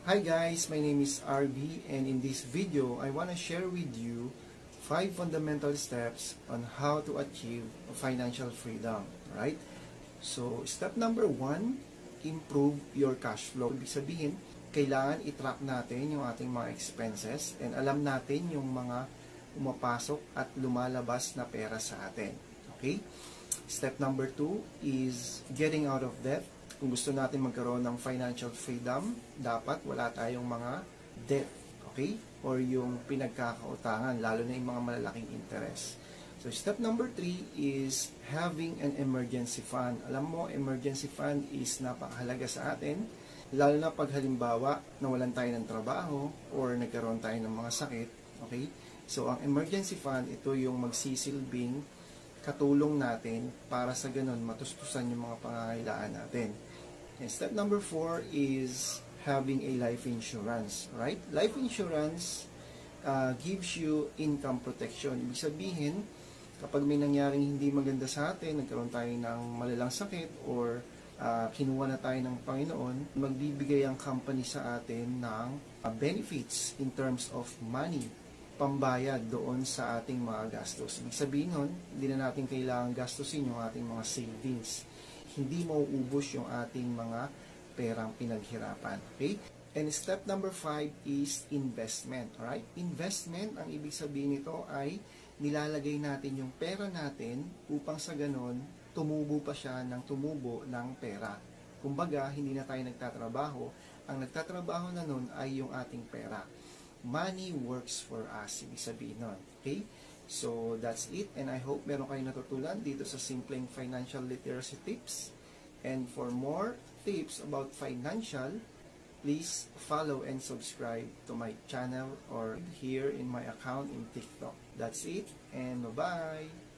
Hi guys, my name is RB and in this video, I want to share with you 5 fundamental steps on how to achieve financial freedom, right? So, step number 1, improve your cash flow. Ibig sabihin, kailangan i-track natin yung ating mga expenses and alam natin yung mga umapasok at lumalabas na pera sa atin. Okay? Step number 2 is getting out of debt. Kung gusto natin magkaroon ng financial freedom, dapat wala tayong mga debt, okay? Or yung pinagkakautangan, lalo na yung mga malalaking interest. So, step number 3 is having an emergency fund. Alam mo, emergency fund is napakahalaga sa atin, lalo na pag halimbawa nawalan tayo ng trabaho or nagkaroon tayo ng mga sakit, okay? So, ang emergency fund, ito yung magsisilbing katulong natin para sa ganun matustusan yung mga pangangailangan natin. And step number 4 is having a life insurance, right? Life insurance gives you income protection. Ibig sabihin, kapag may nangyaring hindi maganda sa atin, nagkaroon tayo ng malalang sakit or kinuha na tayo ng Panginoon, magbibigay ang company sa atin ng benefits in terms of money, pambayad doon sa ating mga gastos. Ibig sabihin nun, hindi na natin kailangan gastusin yung ating mga savings. Hindi mauubos yung ating mga perang pinaghirapan. Okay? And step number 5 is investment. Alright? Investment, ang ibig sabihin nito ay nilalagay natin yung pera natin upang sa ganon, tumubo pa siya ng tumubo ng pera. Kumbaga, hindi na tayo nagtatrabaho. Ang nagtatrabaho na nun ay yung ating pera. Money works for us, ibig sabihin nun. Okay? So, that's it. And I hope meron kayong natutunan dito sa simpleng financial literacy tips. And for more tips about financial, please follow and subscribe to my channel or here in my account in TikTok. That's it, and bye-bye!